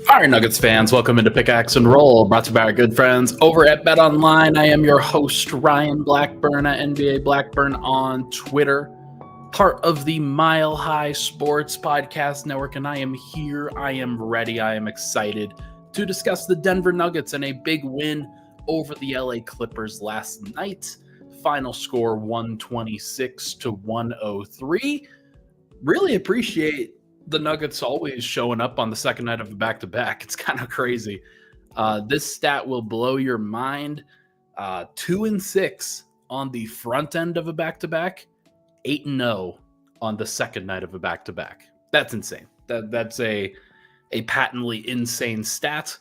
All right, Nuggets fans, welcome into Pickaxe and Roll, brought to you by our good friends over at BetOnline. I am your host, Ryan Blackburn at NBA Blackburn on Twitter, part of the Mile High Sports Podcast Network, and I am here, I am ready, I am excited to discuss the Denver Nuggets and a big win over the LA Clippers last night. Final score 126-103. Really appreciate the Nuggets always showing up on the second night of a back-to-back. It's kind of crazy. This stat will blow your mind. 2-6 on the front end of a back-to-back, 8-0 on the second night of a back-to-back. That's insane. That's a patently insane stat.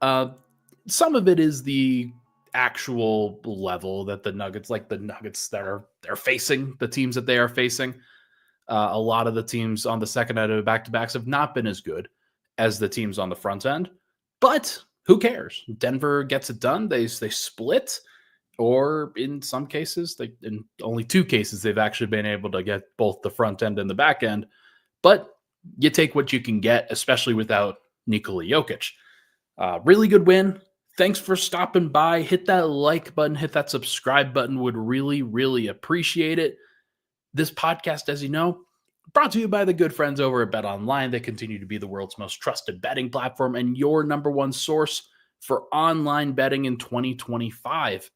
Some of it is the actual level that the Nuggets, like the Nuggets that they're facing, the teams that they are facing. A lot of the teams on the second night of back-to-backs have not been as good as the teams on the front end, but who cares? Denver gets it done. They split, or in some cases, in only 2 cases, they've actually been able to get both the front end and the back end, but you take what you can get, especially without Nikola Jokic. Really good win. Thanks for stopping by. Hit that like button, hit that subscribe button. Would really, really appreciate it. This podcast, as you know, brought to you by the good friends over at BetOnline. They continue to be the world's most trusted betting platform and your number one source for online betting in 2025.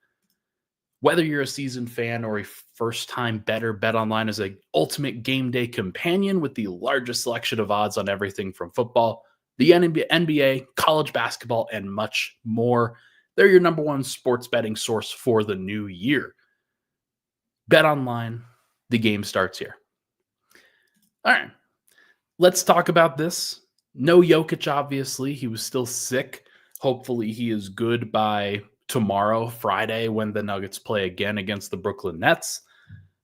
Whether you're a seasoned fan or a first-time bettor, BetOnline is an ultimate game day companion with the largest selection of odds on everything from football, the NBA, college basketball, and much more. They're your number one sports betting source for the new year. BetOnline. The game starts here. All right, let's talk about this. No Jokic, obviously. He was still sick. Hopefully he is good by tomorrow, Friday, when the Nuggets play again against the Brooklyn Nets.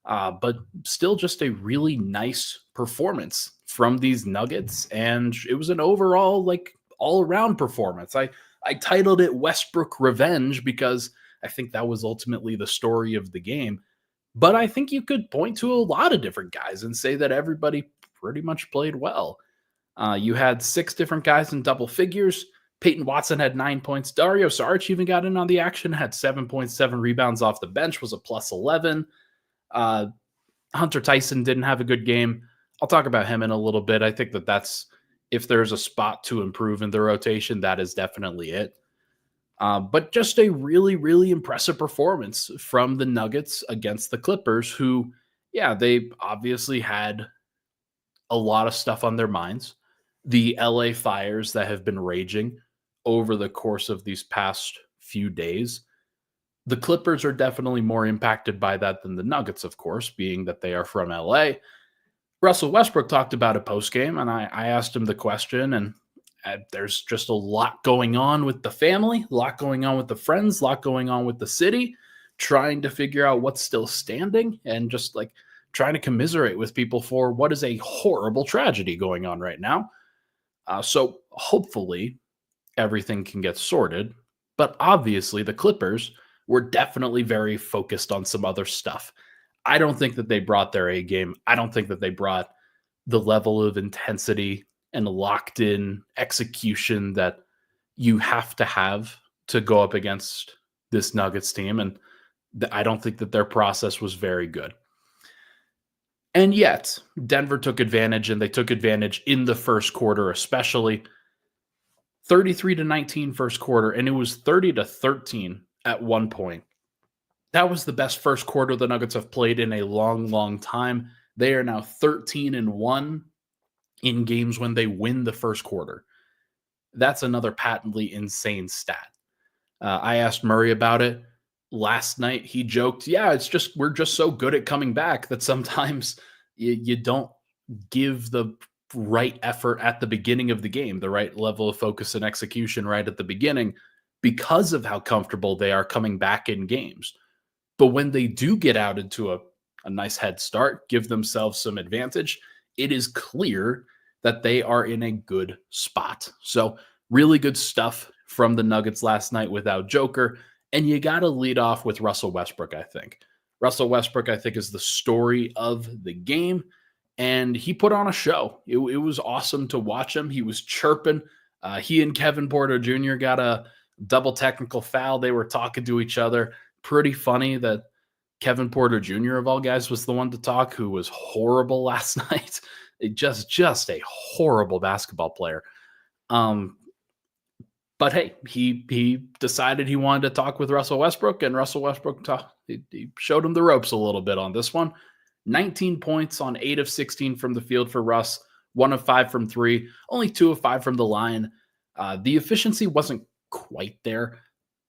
But still just a really nice performance from these Nuggets. And it was an overall, all-around performance. I titled it Westbrook Revenge because I think that was ultimately the story of the game. But I think you could point to a lot of different guys and say that everybody pretty much played well. You had 6 different guys in double figures. Peyton Watson had 9 points. Dario Saric even got in on the action, had 7.7 rebounds off the bench, was a plus 11. Hunter Tyson didn't have a good game. I'll talk about him in a little bit. I think that's, if there's a spot to improve in the rotation, that is definitely it. But just a really, really impressive performance from the Nuggets against the Clippers, who, they obviously had a lot of stuff on their minds. The LA fires that have been raging over the course of these past few days. The Clippers are definitely more impacted by that than the Nuggets, of course, being that they are from LA. Russell Westbrook talked about it post-game, and I asked him the question, and there's just a lot going on with the family, a lot going on with the friends, a lot going on with the city, trying to figure out what's still standing and just trying to commiserate with people for what is a horrible tragedy going on right now. So hopefully everything can get sorted. But obviously the Clippers were definitely very focused on some other stuff. I don't think that they brought their A game. I don't think that they brought the level of intensity and locked in execution that you have to go up against this Nuggets team. And I don't think that their process was very good. And yet Denver took advantage, and they took advantage in the first quarter, especially 33-19 first quarter. And it was 30-13 at one point. That was the best first quarter the Nuggets have played in a long, long time. They are now 13-1 in games when they win the first quarter. That's another patently insane stat. I asked Murray about it last night. He joked, we're just so good at coming back that sometimes you don't give the right effort at the beginning of the game, the right level of focus and execution right at the beginning, because of how comfortable they are coming back in games. But when they do get out into a nice head start, give themselves some advantage, it is clear that they are in a good spot. So really good stuff from the Nuggets last night without Joker. And you got to lead off with Russell Westbrook, I think. Russell Westbrook, I think, is the story of the game. And he put on a show. It was awesome to watch him. He was chirping. He and Kevin Porter Jr. got a double technical foul. They were talking to each other. Pretty funny that Kevin Porter Jr. of all guys was the one to talk, who was horrible last night. Just a horrible basketball player. But hey, he decided he wanted to talk with Russell Westbrook, and Russell Westbrook he showed him the ropes a little bit on this one. 19 points on 8 of 16 from the field for Russ, 1 of 5 from 3, only 2 of 5 from the line. The efficiency wasn't quite there,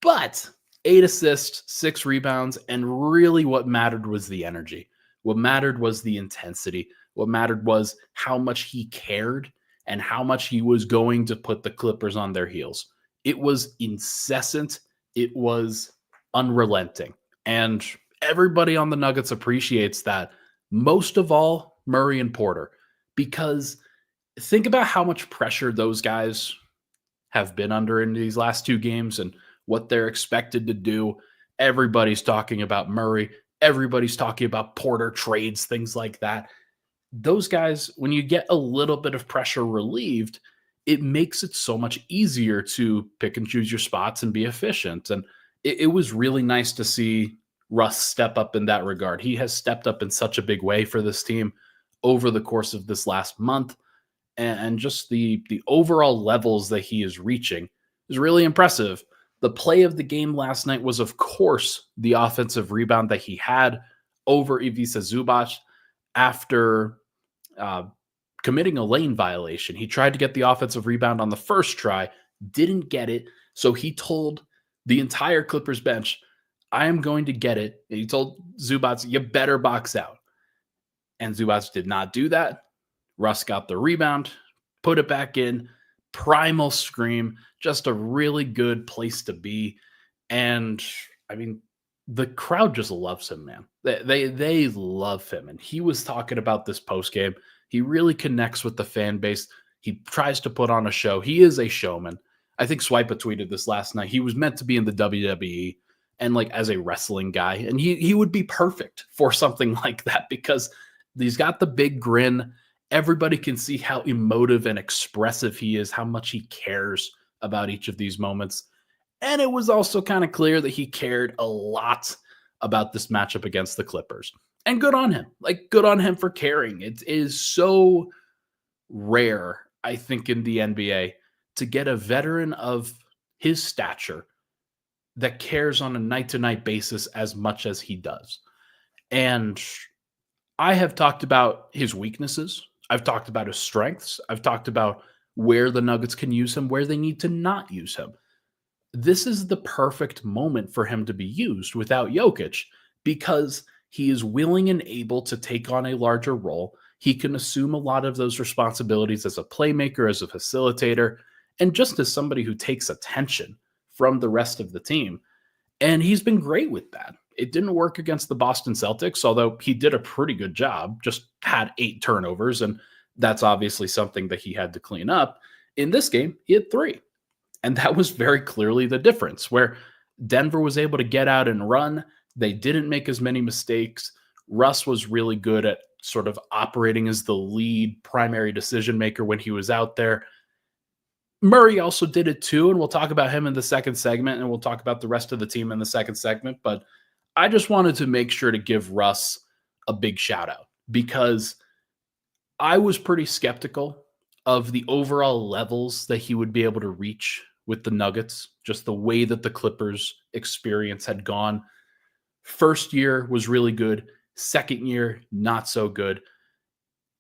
but 8 assists, 6 rebounds, and really what mattered was the energy. What mattered was the intensity. What mattered was how much he cared and how much he was going to put the Clippers on their heels. It was incessant. It was unrelenting. And everybody on the Nuggets appreciates that. Most of all, Murray and Porter, because think about how much pressure those guys have been under in these last 2 games and what they're expected to do. Everybody's talking about Murray. Everybody's talking about Porter trades, things like that. Those guys, when you get a little bit of pressure relieved, it makes it so much easier to pick and choose your spots and be efficient. And it was really nice to see Russ step up in that regard. He has stepped up in such a big way for this team over the course of this last month. And just the overall levels that he is reaching is really impressive. The play of the game last night was, of course, the offensive rebound that he had over Ivica Zubac after committing a lane violation. He tried to get the offensive rebound on the first try, didn't get it. So he told the entire Clippers bench, I am going to get it. And he told Zubac, you better box out. And Zubac did not do that. Russ got the rebound, put it back in, primal scream, just a really good place to be. And I mean, the crowd just loves him, man. They love him. And he was talking about this postgame. He really connects with the fan base. He tries to put on a show. He is a showman. I think Swipa tweeted this last night. He was meant to be in the WWE and like as a wrestling guy. And he would be perfect for something like that because he's got the big grin. Everybody can see how emotive and expressive he is, how much he cares about each of these moments. And it was also kind of clear that he cared a lot about this matchup against the Clippers. And good on him. Like, good on him for caring. It is so rare, I think, in the NBA to get a veteran of his stature that cares on a night-to-night basis as much as he does. And I have talked about his weaknesses. I've talked about his strengths. I've talked about where the Nuggets can use him, where they need to not use him. This is the perfect moment for him to be used without Jokic because he is willing and able to take on a larger role. He can assume a lot of those responsibilities as a playmaker, as a facilitator, and just as somebody who takes attention from the rest of the team. And he's been great with that. It didn't work against the Boston Celtics, although he did a pretty good job, just had 8 turnovers, and that's obviously something that he had to clean up. In this game, he had 3. And that was very clearly the difference, where Denver was able to get out and run. They didn't make as many mistakes. Russ was really good at sort of operating as the lead primary decision maker when he was out there. Murray also did it too, and we'll talk about him in the second segment, and we'll talk about the rest of the team in the second segment. But I just wanted to make sure to give Russ a big shout out because I was pretty skeptical of the overall levels that he would be able to reach with the Nuggets, just the way that the Clippers experience had gone. First year was really good. Second year, not so good.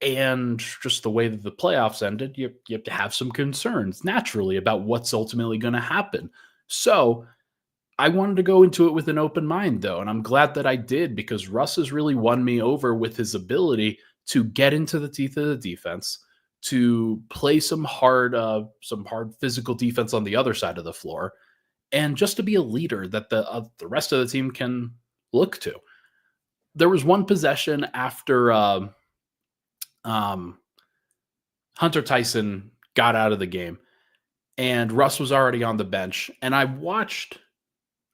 And just the way that the playoffs ended, you have to have some concerns naturally about what's ultimately going to happen. So I wanted to go into it with an open mind, though, and I'm glad that I did because Russ has really won me over with his ability to get into the teeth of the defense, to play some hard physical defense on the other side of the floor, and just to be a leader that the rest of the team can look to. There was one possession after Hunter Tyson got out of the game, and Russ was already on the bench, and I watched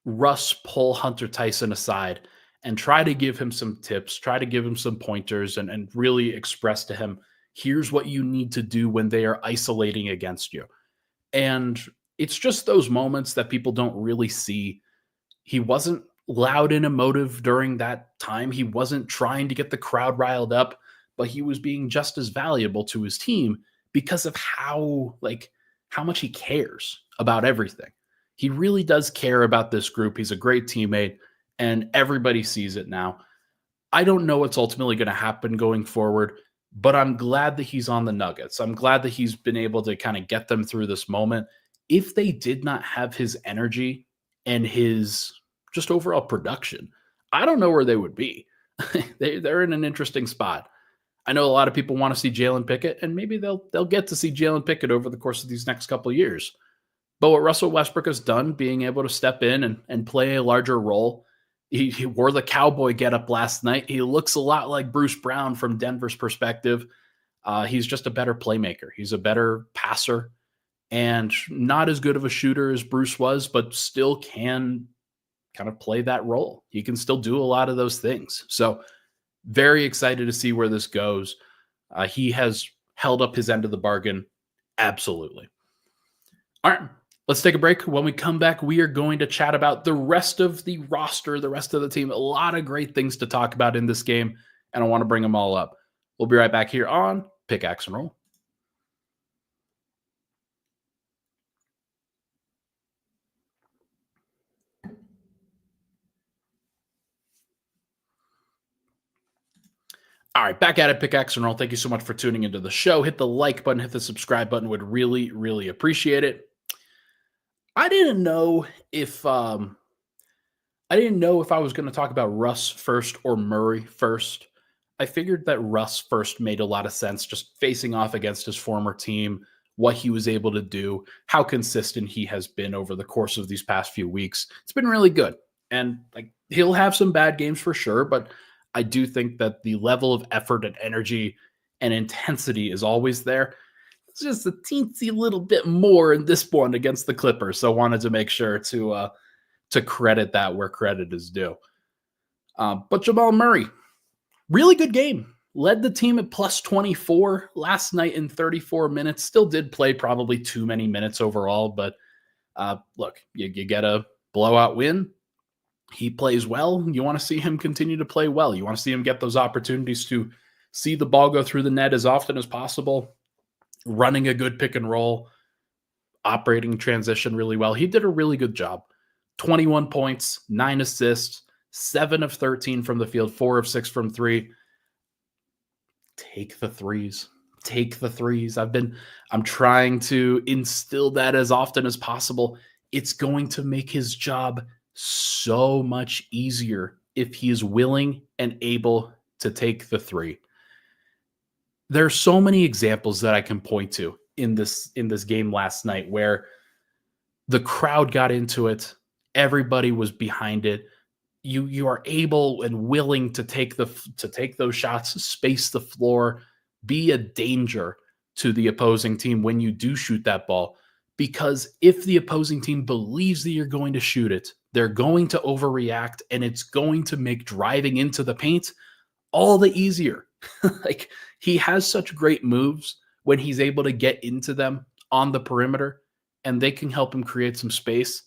Russ pull Hunter Tyson aside and try to give him some tips, try to give him some pointers, and really express to him, here's what you need to do when they are isolating against you. And it's just those moments that people don't really see. He wasn't loud and emotive during that time. He wasn't trying to get the crowd riled up, but he was being just as valuable to his team because of how much he cares about everything. He really does care about this group. He's a great teammate, and everybody sees it now. I don't know what's ultimately going to happen going forward, but I'm glad that he's on the Nuggets. I'm glad that he's been able to kind of get them through this moment. If they did not have his energy and his just overall production, I don't know where they would be. They're in an interesting spot. I know a lot of people want to see Jalen Pickett, and maybe they'll get to see Jalen Pickett over the course of these next couple of years. But what Russell Westbrook has done, being able to step in and play a larger role, he wore the cowboy getup last night. He looks a lot like Bruce Brown from Denver's perspective. He's just a better playmaker. He's a better passer and not as good of a shooter as Bruce was, but still can kind of play that role. He can still do a lot of those things. So very excited to see where this goes. He has held up his end of the bargain. Absolutely. All right, let's take a break. When we come back, we are going to chat about the rest of the roster, the rest of the team. A lot of great things to talk about in this game, and I want to bring them all up. We'll be right back here on Pickaxe and Roll. All right, back at it, Pickaxe and Roll. Thank you so much for tuning into the show. Hit the like button, hit the subscribe button. Would really, really appreciate it. I didn't know if I was going to talk about Russ first or Murray first. I figured that Russ first made a lot of sense, just facing off against his former team, what he was able to do, how consistent he has been over the course of these past few weeks. It's been really good. And he'll have some bad games for sure, but I do think that the level of effort and energy and intensity is always there. It's just a teensy little bit more in this one against the Clippers. So wanted to make sure to credit that where credit is due. But Jamal Murray, really good game. Led the team at plus 24 last night in 34 minutes. Still did play probably too many minutes overall. But look, you get a blowout win. He plays well. You want to see him continue to play well. You want to see him get those opportunities to see the ball go through the net as often as possible, running a good pick and roll, operating transition really well. He did a really good job. 21 points, 9 assists, 7 of 13 from the field, 4 of 6 from 3. Take the threes. Take the threes. I'm trying to instill that as often as possible. It's going to make his job so much easier if he is willing and able to take the three. There are so many examples that I can point to in this game last night where the crowd got into it. Everybody was behind it. You are able and willing to take those shots, space the floor, be a danger to the opposing team when you do shoot that ball. Because if the opposing team believes that you're going to shoot it, they're going to overreact, and it's going to make driving into the paint all the easier. He has such great moves when he's able to get into them on the perimeter, and they can help him create some space.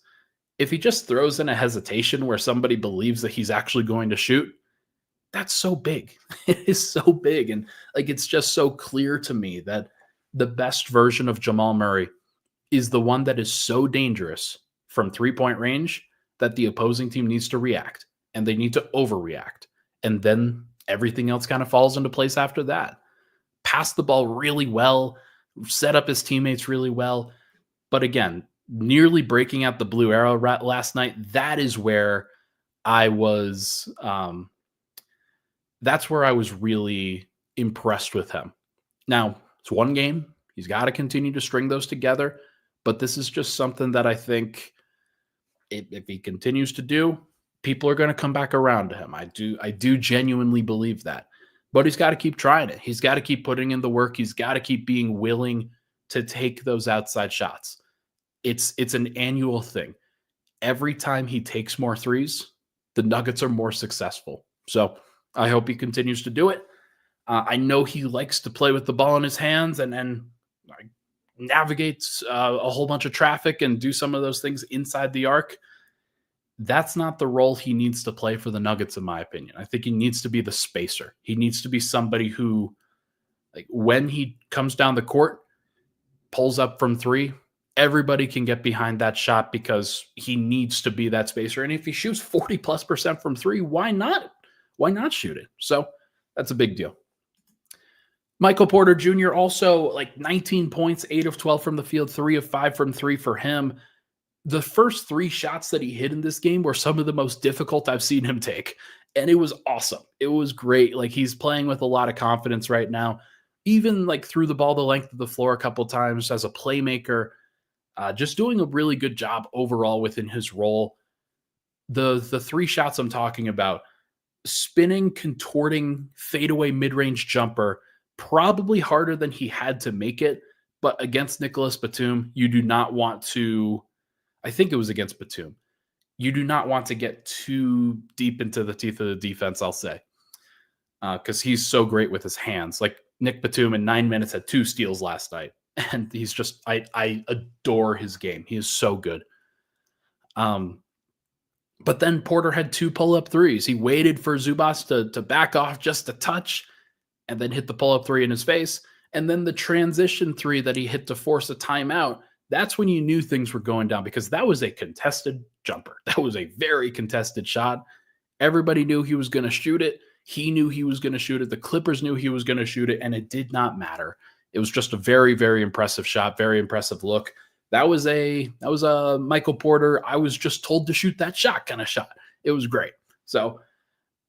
If he just throws in a hesitation where somebody believes that he's actually going to shoot, that's so big. It is so big. And it's just so clear to me that the best version of Jamal Murray is the one that is so dangerous from 3-point range that the opposing team needs to react, and they need to overreact. And then everything else kind of falls into place after that. Pass the ball really well, set up his teammates really well. But again, nearly breaking out the blue arrow last night, that is where I was that's where I was really impressed with him. Now, it's one game. He's got to continue to string those together, but this is just something that I think if he continues to do, people are going to come back around to him. I do genuinely believe that. But he's got to keep trying it. He's got to keep putting in the work. He's got to keep being willing to take those outside shots. It's an annual thing. Every time he takes more threes, the Nuggets are more successful. So I hope he continues to do it. I know he likes to play with the ball in his hands, and navigate a whole bunch of traffic and do some of those things inside the arc. That's not the role he needs to play for the Nuggets, in my opinion. I think he needs to be the spacer. He needs to be somebody who, like, when he comes down the court, pulls up from three, everybody can get behind that shot because he needs to be that spacer. And if he shoots 40+% from three, why not? Why not shoot it? So that's a big deal. Michael Porter Jr. also, like, 19 points, 8 of 12 from the field, 3 of 5 from three for him. The first 3 shots that he hit in this game were some of the most difficult I've seen him take. And it was awesome. It was great. Like, he's playing with a lot of confidence right now. Even, like, threw the ball the length of the floor a couple times as a playmaker. Just doing a really good job overall within his role. The 3 shots I'm talking about, spinning, contorting, fadeaway mid-range jumper, probably harder than he had to make it. But against Nicholas Batum, you do not want to, I think it was against Batum, you do not want to get too deep into the teeth of the defense, I'll say. Because he's so great with his hands. Like, Nick Batum in 9 minutes had 2 steals last night. And he's just, I adore his game. He is so good. But then Porter had 2 pull-up threes. He waited for Zubas to back off just a touch and then hit the pull-up 3 in his face. And then the transition 3 that he hit to force a timeout, that's when you knew things were going down, because that was a contested jumper. That was a very contested shot. Everybody knew he was going to shoot it. He knew he was going to shoot it. The Clippers knew he was going to shoot it, and it did not matter. It was just a very, very impressive shot, very impressive look. That was a Michael Porter, I was just told to shoot that shot kind of shot. It was great. So,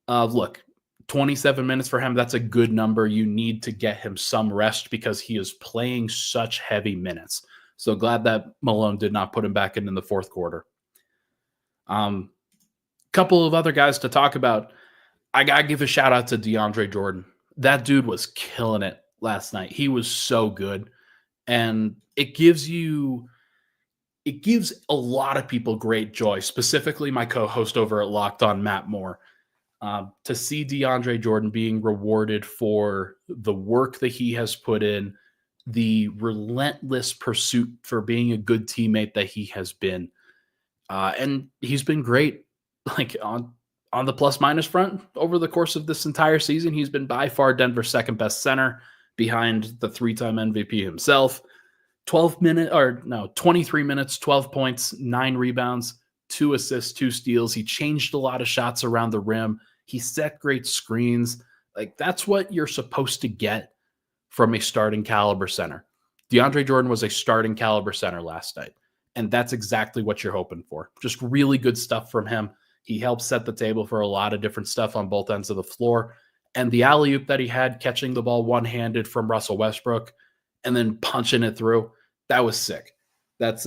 look, 27 minutes for him, that's a good number. You need to get him some rest because he is playing such heavy minutes. So glad that Malone did not put him back in the fourth quarter. Couple of other guys to talk about. I got to give a shout out to DeAndre Jordan. That dude was killing it last night. He was so good. And it gives a lot of people great joy, specifically my co-host over at Locked On, Matt Moore, to see DeAndre Jordan being rewarded for the work that he has put in, the relentless pursuit for being a good teammate that he has been. And he's been great, like on the plus-minus front over the course of this entire season. He's been by far Denver's second-best center behind the 3-time MVP himself. 23 minutes, 12 points, 9 rebounds, 2 assists, 2 steals. He changed a lot of shots around the rim. He set great screens. Like, that's what you're supposed to get from a starting caliber center. DeAndre Jordan was a starting caliber center last night, and that's exactly what you're hoping for. Just really good stuff from him. He helped set the table for a lot of different stuff on both ends of the floor. And the alley-oop that he had, catching the ball one-handed from Russell Westbrook and then punching it through, that was sick. That's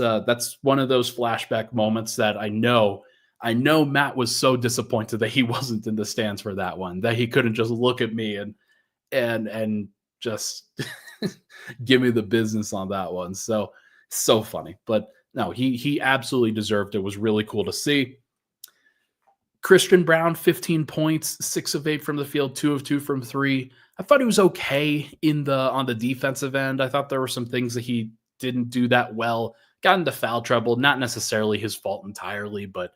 one of those flashback moments that I know Matt was so disappointed that he wasn't in the stands for that one, that he couldn't just look at me and just give me the business on that one. So funny. But no, he absolutely deserved it. It was really cool to see. Christian Brown, 15 points, 6 of 8 from the field, 2 of 2 from 3. I thought he was okay on the defensive end. I thought there were some things that he didn't do that well. Got into foul trouble, not necessarily his fault entirely, but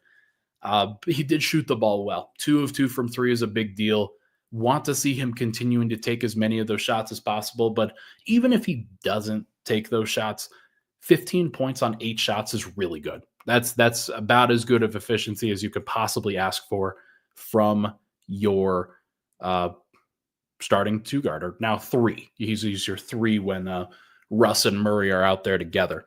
he did shoot the ball well. 2 of 2 from 3 is a big deal. Want to see him continuing to take as many of those shots as possible, but even if he doesn't take those shots, 15 points on 8 shots is really good. That's about as good of efficiency as you could possibly ask for from your starting 2 guard, or now 3. He's your 3 when Russ and Murray are out there together.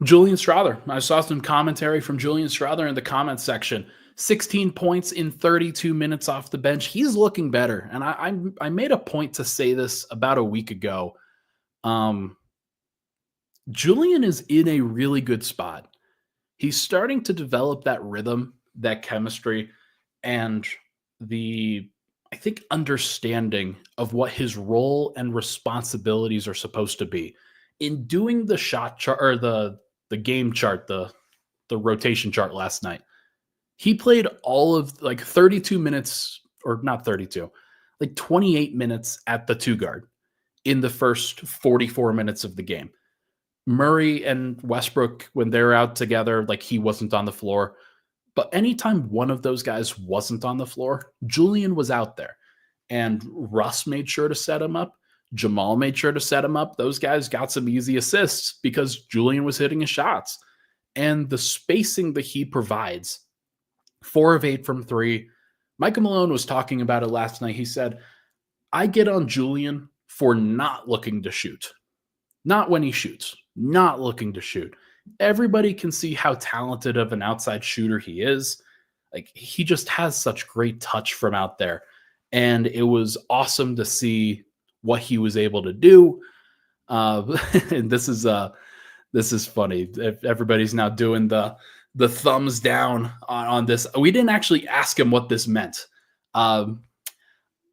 Julian Strawther. I saw some commentary from Julian Strawther in the comments section. 16 points in 32 minutes off the bench. He's looking better. And I made a point to say this about a week ago. Julian is in a really good spot. He's starting to develop that rhythm, that chemistry, and I think, understanding of what his role and responsibilities are supposed to be. In doing the shot chart, or the game chart, the rotation chart last night, he played all of 32 minutes, or not 32, like 28 minutes at the 2 guard in the first 44 minutes of the game. Murray and Westbrook, when they're out together, like he wasn't on the floor. But anytime one of those guys wasn't on the floor, Julian was out there. And Russ made sure to set him up. Jamal made sure to set him up. Those guys got some easy assists because Julian was hitting his shots. And the spacing that he provides, 4 of 8 from 3. Michael Malone was talking about it last night. He said, I get on Julian for not looking to shoot. Not when he shoots, not looking to shoot. Everybody can see how talented of an outside shooter he is. Like, he just has such great touch from out there. And it was awesome to see what he was able to do. And this is funny. Everybody's now doing the thumbs down on this. We didn't actually ask him what this meant. I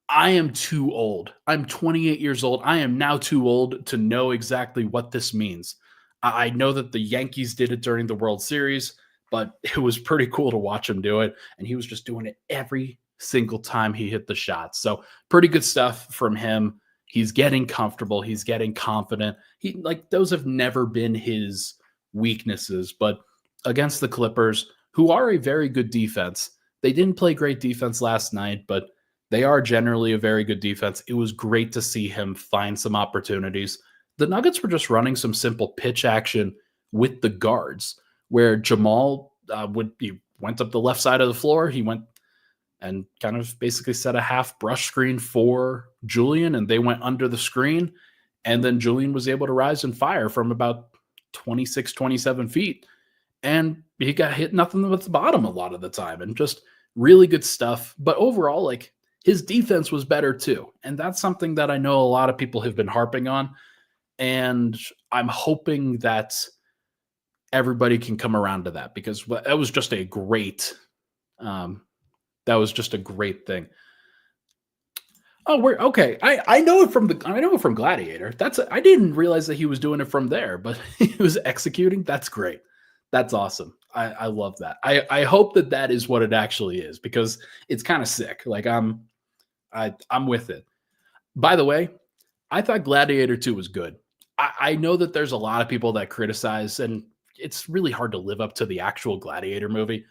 am too old. I'm 28 years old. I am now too old to know exactly what this means. I know that the Yankees did it during the World Series, but it was pretty cool to watch him do it. And he was just doing it every single time he hit the shot. So pretty good stuff from him. He's getting comfortable. He's getting confident. Those have never been his weaknesses, but against the Clippers, who are a very good defense, they didn't play great defense last night, but they are generally a very good defense. It was great to see him find some opportunities. The Nuggets were just running some simple pitch action with the guards, where Jamal went up the left side of the floor. He went and kind of basically set a half brush screen for Julian, and they went under the screen. And then Julian was able to rise and fire from about 26, 27 feet. And he got hit nothing but the bottom a lot of the time, and just really good stuff. But overall, his defense was better too. And that's something that I know a lot of people have been harping on. And I'm hoping that everybody can come around to that, because that was just a great thing. Oh, we're okay. I know it from Gladiator. I didn't realize that he was doing it from there, but he was executing. That's great. That's awesome. I love that. I hope that is what it actually is, because it's kind of sick. I'm with it. By the way, I thought Gladiator 2 was good. I know that there's a lot of people that criticize, and it's really hard to live up to the actual Gladiator movie.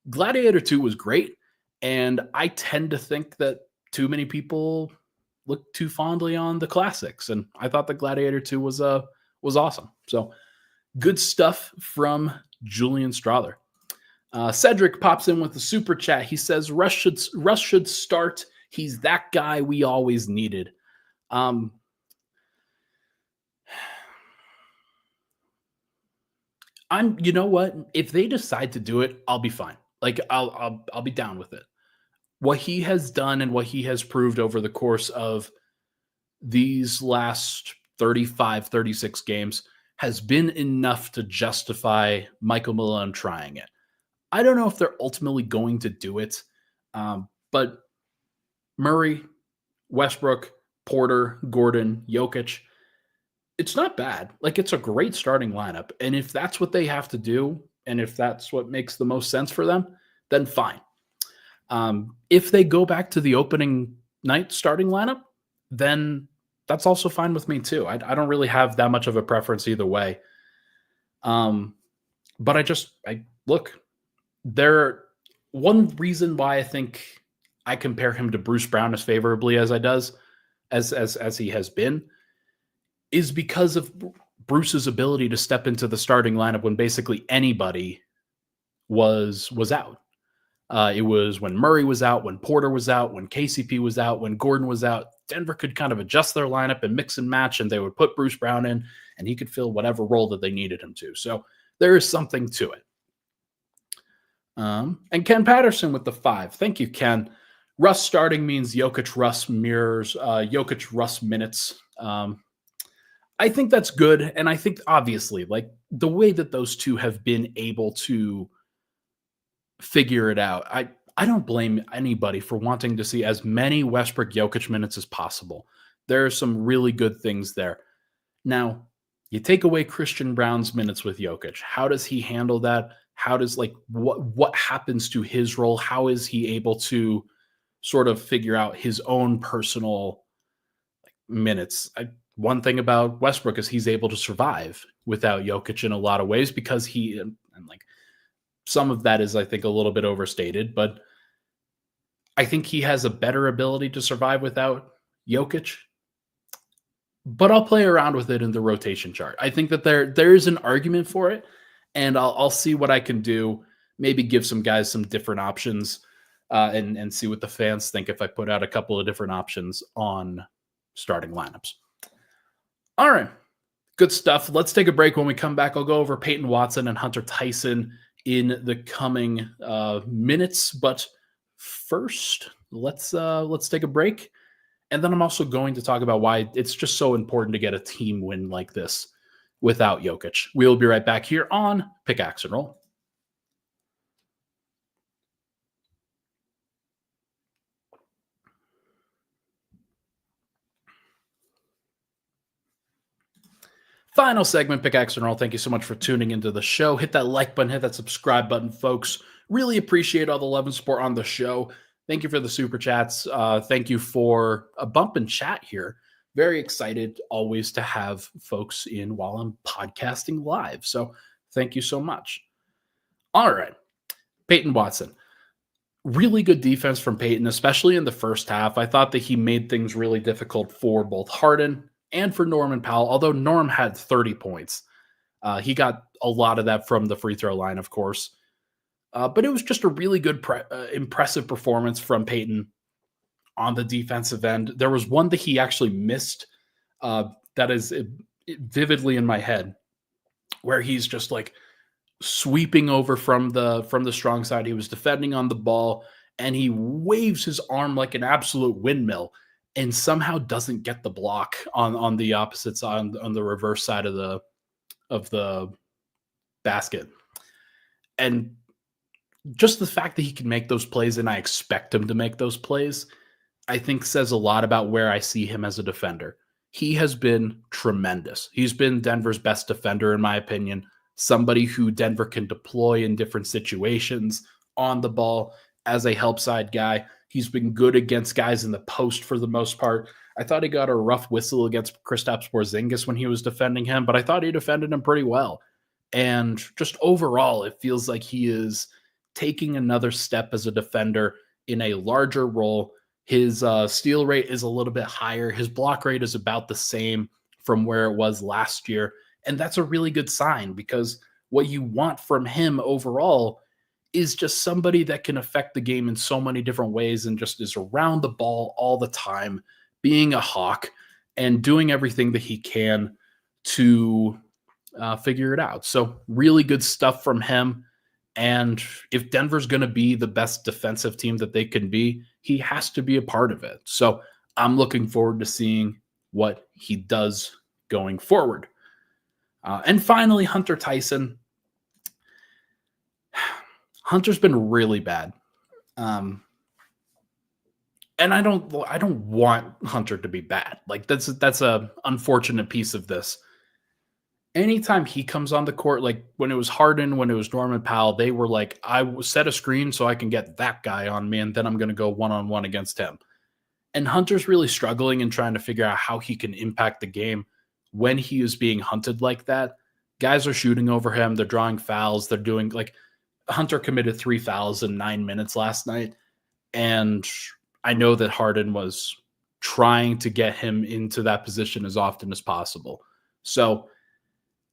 Gladiator 2 was great, and I tend to think that too many people look too fondly on the classics, and I thought the Gladiator 2 was awesome. So good stuff from Julian Strawther. Cedric pops in with the super chat. He says Russ should start. He's that guy we always needed. You know what? If they decide to do it, I'll be fine. I'll be down with it. What he has done and what he has proved over the course of these last 35, 36 games has been enough to justify Michael Malone trying it. I don't know if they're ultimately going to do it, but Murray, Westbrook, Porter, Gordon, Jokic, it's not bad. It's a great starting lineup. And if that's what they have to do, and if that's what makes the most sense for them, then fine. If they go back to the opening night starting lineup, then that's also fine with me too. I don't really have that much of a preference either way. But one reason why I think I compare him to Bruce Brown as favorably as as he has been, is because of Bruce's ability to step into the starting lineup when basically anybody was out. It was when Murray was out, when Porter was out, when KCP was out, when Gordon was out. Denver could kind of adjust their lineup and mix and match, and they would put Bruce Brown in, and he could fill whatever role that they needed him to. So there is something to it. And Ken Patterson with the 5. Thank you, Ken. Russ starting means Jokic Russ mirrors Jokic Russ minutes. I think that's good. And I think obviously the way that those two have been able to figure it out, I don't blame anybody for wanting to see as many Westbrook Jokic minutes as possible. There are some really good things there. Now, you take away Christian Brown's minutes with Jokic. How does he handle that? How does what happens to his role? How is he able to sort of figure out his own personal minutes. One thing about Westbrook is he's able to survive without Jokic in a lot of ways because and like some of that is, I think, a little bit overstated, but I think he has a better ability to survive without Jokic. But I'll play around with it in the rotation chart. I think that there is an argument for it, and I'll see what I can do. Maybe give some guys some different options, and see what the fans think if I put out a couple of different options on starting lineups. All right, good stuff. Let's take a break. When we come back, I'll go over Peyton Watson and Hunter Tyson in the coming minutes. But first, let's take a break. And then I'm also going to talk about why it's just so important to get a team win like this without Jokic. We'll be right back here on Pickaxe and Roll. Final segment, Pickaxe and Roll. Thank you so much for tuning into the show. Hit that like button, hit that subscribe button, folks. Really appreciate all the love and support on the show. Thank you for the super chats. Thank you for a bump in chat here. Very excited always to have folks in while I'm podcasting live. So thank you so much. All right. Peyton Watson. Really good defense from Peyton, especially in the first half. I thought that he made things really difficult for both Harden and for Norman Powell, although Norm had 30 points. He got a lot of that from the free throw line, of course. But it was just a really good, impressive performance from Peyton on the defensive end. There was one that he actually missed that is vividly in my head, where he's just like sweeping over from the strong side. He was defending on the ball, and he waves his arm like an absolute windmill and somehow doesn't get the block on the opposite side, on the reverse side of the basket. And just the fact that he can make those plays, and I expect him to make those plays, I think says a lot about where I see him as a defender. He has been tremendous. He's been Denver's best defender, in my opinion. Somebody who Denver can deploy in different situations on the ball as a help side guy. He's been good against guys in the post for the most part. I thought he got a rough whistle against Kristaps Porzingis when he was defending him, but I thought he defended him pretty well. And just overall, it feels like he is taking another step as a defender in a larger role. His steal rate is a little bit higher. His block rate is about the same from where it was last year. And that's a really good sign, because what you want from him overall is just somebody that can affect the game in so many different ways and just is around the ball all the time, being a hawk and doing everything that he can to figure it out. So really good stuff from him. And if Denver's going to be the best defensive team that they can be, he has to be a part of it. So I'm looking forward to seeing what he does going forward. And finally, Hunter Tyson. Hunter's been really bad. And I don't want Hunter to be bad. Like that's a unfortunate piece of this. Anytime he comes on the court, like when it was Harden, when it was Norman Powell, they were like, I will set a screen so I can get that guy on me, and then I'm going to go one-on-one against him. And Hunter's really struggling and trying to figure out how he can impact the game when he is being hunted like that. Guys are shooting over him. They're drawing fouls. They're doing like Hunter committed 3 fouls in 9 minutes last night. And I know that Harden was trying to get him into that position as often as possible. So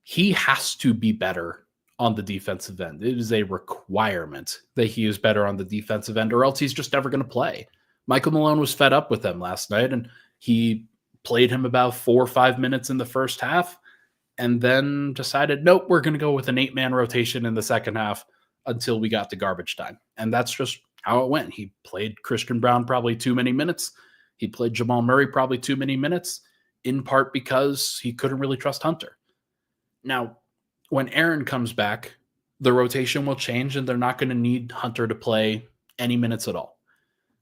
he has to be better on the defensive end. It is a requirement that he is better on the defensive end, or else he's just never going to play. Michael Malone was fed up with him last night, and he played him about 4 or 5 minutes in the first half and then decided, nope, we're going to go with an 8-man rotation in the second half until we got to garbage time. And that's just how it went. He played Christian Brown probably too many minutes. He played Jamal Murray probably too many minutes, in part because he couldn't really trust Hunter. Now, when Aaron comes back, the rotation will change, and they're not going to need Hunter to play any minutes at all.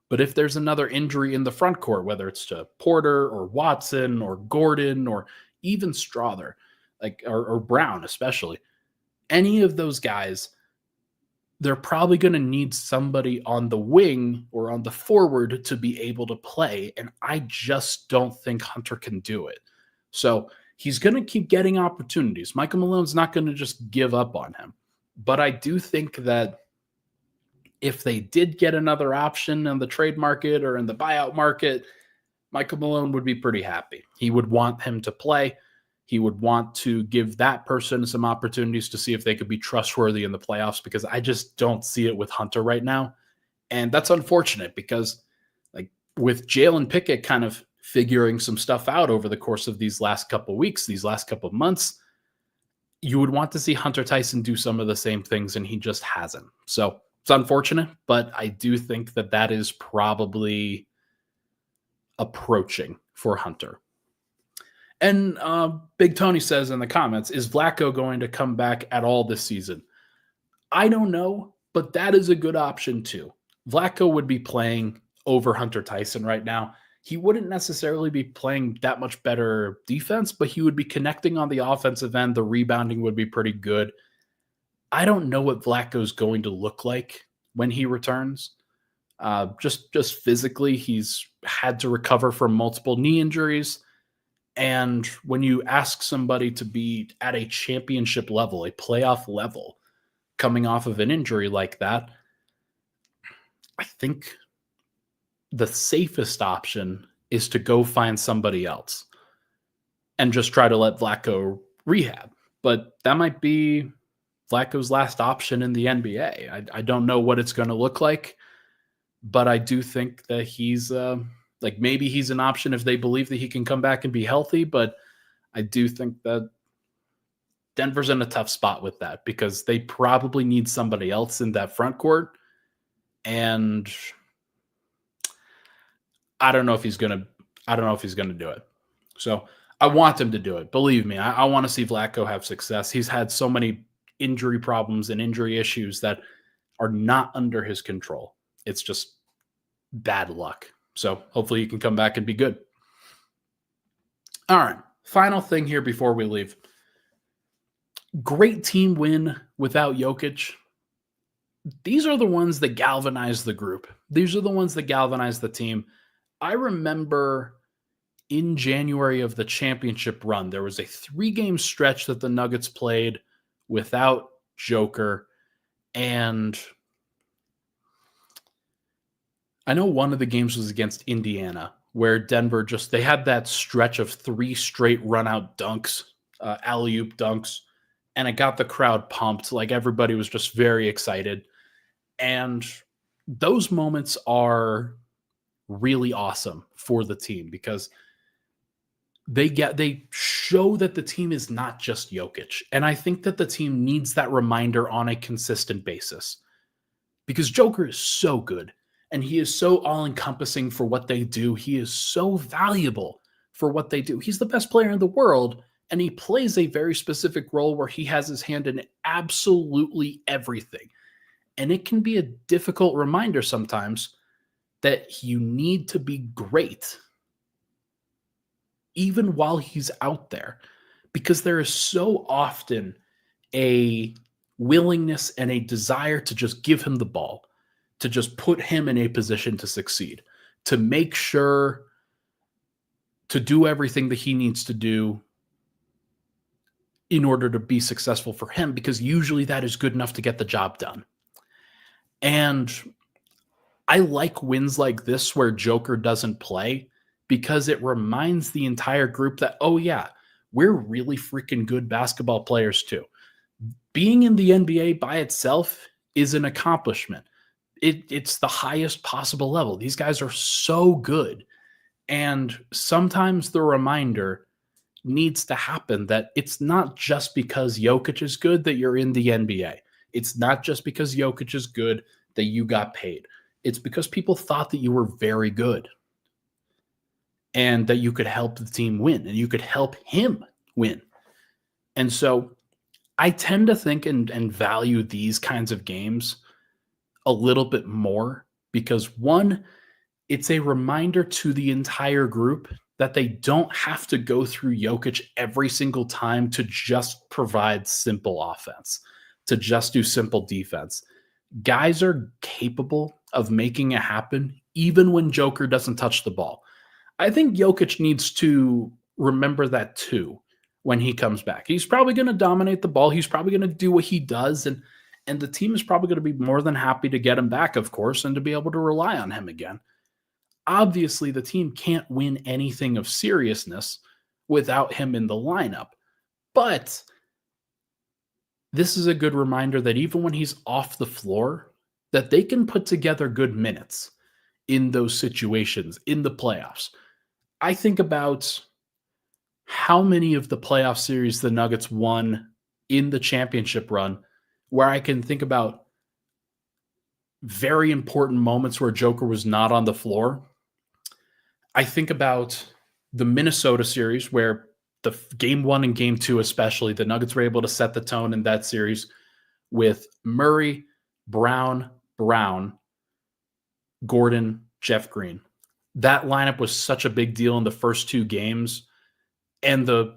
But if there's another injury in the front court, whether it's to Porter or Watson or Gordon or even Strawther, or Brown especially, any of those guys, they're probably going to need somebody on the wing or on the forward to be able to play. And I just don't think Hunter can do it. So he's going to keep getting opportunities. Michael Malone's not going to just give up on him. But I do think that if they did get another option on the trade market or in the buyout market, Michael Malone would be pretty happy. He would want him to play. He would want to give that person some opportunities to see if they could be trustworthy in the playoffs, because I just don't see it with Hunter right now. And that's unfortunate because, like, with Jalen Pickett kind of figuring some stuff out over the course of these last couple of weeks, these last couple of months, you would want to see Hunter Tyson do some of the same things, and he just hasn't. So it's unfortunate, but I do think that that is probably approaching for Hunter. And Big Tony says in the comments, is Vlatko going to come back at all this season? I don't know, but that is a good option too. Vlatko would be playing over Hunter Tyson right now. He wouldn't necessarily be playing that much better defense, but he would be connecting on the offensive end. The rebounding would be pretty good. I don't know what Vlatko's going to look like when he returns. Just physically, he's had to recover from multiple knee injuries. And when you ask somebody to be at a championship level, a playoff level, coming off of an injury like that, I think the safest option is to go find somebody else and just try to let Vlatko rehab. But that might be Vlatko's last option in the NBA. I don't know what it's going to look like, but I do think that he's like, maybe he's an option if they believe that he can come back and be healthy. But I do think that Denver's in a tough spot with that because they probably need somebody else in that front court. And I don't know if he's going to do it. So I want him to do it. Believe me, I want to see Vlatko have success. He's had so many injury problems and injury issues that are not under his control. It's just bad luck. So hopefully he can come back and be good. All right. Final thing here before we leave. Great team win without Jokic. These are the ones that galvanize the group. These are the ones that galvanize the team. I remember in January of the championship run, there was a 3-game stretch that the Nuggets played without Joker. And I know one of the games was against Indiana, where Denver they had that stretch of 3 straight run-out dunks, alley-oop dunks, and it got the crowd pumped. Like, everybody was just very excited. And those moments are really awesome for the team because they show that the team is not just Jokic. And I think that the team needs that reminder on a consistent basis because Joker is so good. And he is so all-encompassing for what they do. He is so valuable for what they do. He's the best player in the world, and he plays a very specific role where he has his hand in absolutely everything. And it can be a difficult reminder sometimes that you need to be great even while he's out there, because there is so often a willingness and a desire to just give him the ball, to just put him in a position to succeed, to make sure to do everything that he needs to do in order to be successful for him, because usually that is good enough to get the job done. And I like wins like this where Joker doesn't play because it reminds the entire group that, oh yeah, we're really freaking good basketball players too. Being in the NBA by itself is an accomplishment. It's the highest possible level. These guys are so good. And sometimes the reminder needs to happen that it's not just because Jokic is good that you're in the NBA. It's not just because Jokic is good that you got paid. It's because people thought that you were very good and that you could help the team win and you could help him win. And so I tend to think and value these kinds of games a little bit more because, one, it's a reminder to the entire group that they don't have to go through Jokic every single time to just provide simple offense, to just do simple defense. guys are capable of making it happen even when Joker doesn't touch the ball. I think Jokic needs to remember that too when he comes back. He's probably going to dominate the ball. He's probably going to do what he does. And the team is probably going to be more than happy to get him back, of course, and to be able to rely on him again. Obviously, the team can't win anything of seriousness without him in the lineup. But this is a good reminder that even when he's off the floor, that they can put together good minutes in those situations, in the playoffs. I think about how many of the playoff series the Nuggets won in the championship run, where I can think about very important moments where Joker was not on the floor. I think about the Minnesota series where the game 1 and game 2, especially, the Nuggets were able to set the tone in that series with Murray, Brown, Gordon, Jeff Green. That lineup was such a big deal in the first 2 games. And the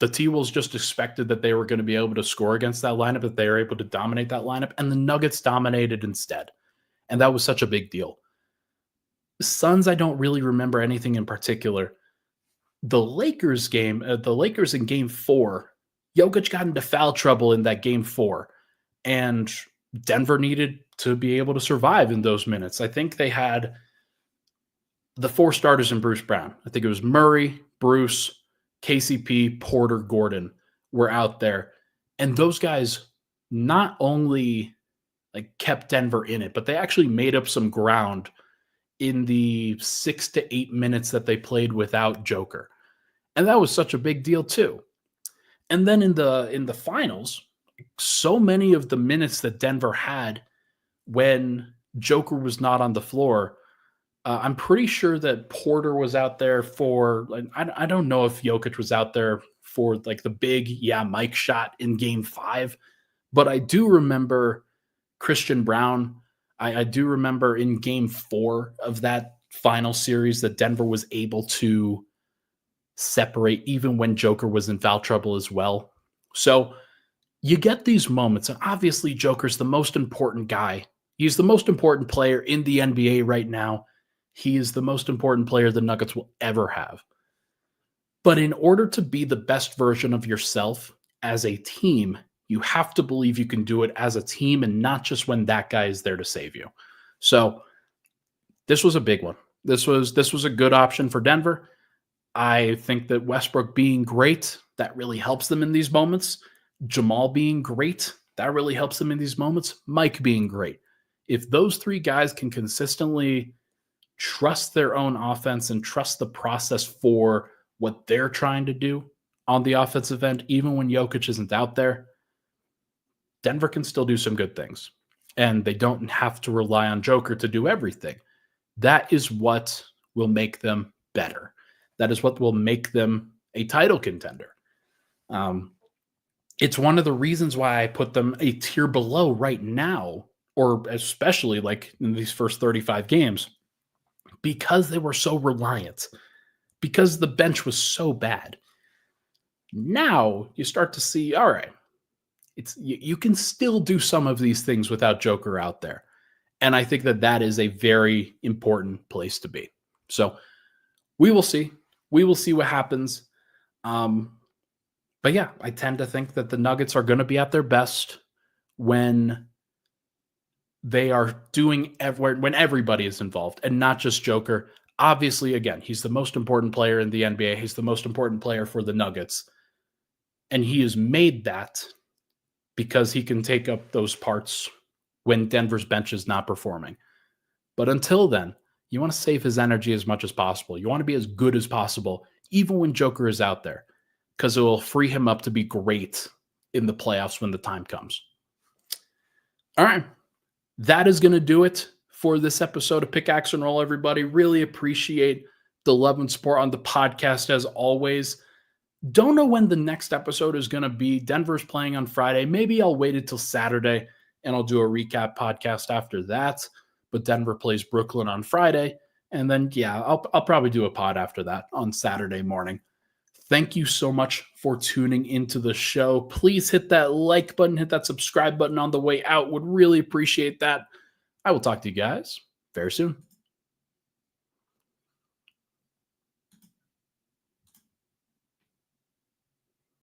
T-Wolves just expected that they were going to be able to score against that lineup, that they were able to dominate that lineup. And the Nuggets dominated instead. And that was such a big deal. The Suns, I don't really remember anything in particular. The Lakers game, the Lakers in game 4, Jokic got into foul trouble in that game 4. And Denver needed to be able to survive in those minutes. I think they had the 4 starters in Bruce Brown. I think it was Murray, Bruce, KCP, Porter, Gordon were out there. And those guys not only kept Denver in it, but they actually made up some ground in the 6 to 8 minutes that they played without Joker. And that was such a big deal too. And then in the finals, so many of the minutes that Denver had when Joker was not on the floor, I'm pretty sure that Porter was out there for, I don't know if Jokic was out there for the big, Mike shot in game 5, but I do remember Christian Brown. I do remember in game 4 of that final series that Denver was able to separate even when Joker was in foul trouble as well. So you get these moments, and obviously Joker's the most important guy. He's the most important player in the NBA right now. He is the most important player the Nuggets will ever have. But in order to be the best version of yourself as a team, you have to believe you can do it as a team and not just when that guy is there to save you. So this was a big one. This was a good option for Denver. I think that Westbrook being great, that really helps them in these moments. Jamal being great, that really helps them in these moments. Mike being great. If those 3 guys can consistently trust their own offense and trust the process for what they're trying to do on the offensive end, even when Jokic isn't out there, Denver can still do some good things. And they don't have to rely on Joker to do everything. That is what will make them better. That is what will make them a title contender. It's one of the reasons why I put them a tier below right now, or especially in these first 35 games, because they were so reliant, because the bench was so bad. Now you start to see, all right, you can still do some of these things without Joker out there. And I think that is a very important place to be. So we will see. We will see what happens. But yeah, I tend to think that the Nuggets are going to be at their best when they are doing when everybody is involved and not just Joker. Obviously, again, he's the most important player in the NBA. He's the most important player for the Nuggets. And he has made that because he can take up those parts when Denver's bench is not performing. But until then, you want to save his energy as much as possible. You want to be as good as possible, even when Joker is out there, because it will free him up to be great in the playoffs when the time comes. All right. That is going to do it for this episode of Pickaxe and Roll, everybody. Really appreciate the love and support on the podcast as always. Don't know when the next episode is going to be. Denver's playing on Friday. Maybe I'll wait until Saturday and I'll do a recap podcast after that. But Denver plays Brooklyn on Friday. And then, I'll probably do a pod after that on Saturday morning. Thank you so much for tuning into the show. Please hit that like button, hit that subscribe button on the way out. Would really appreciate that. I will talk to you guys very soon.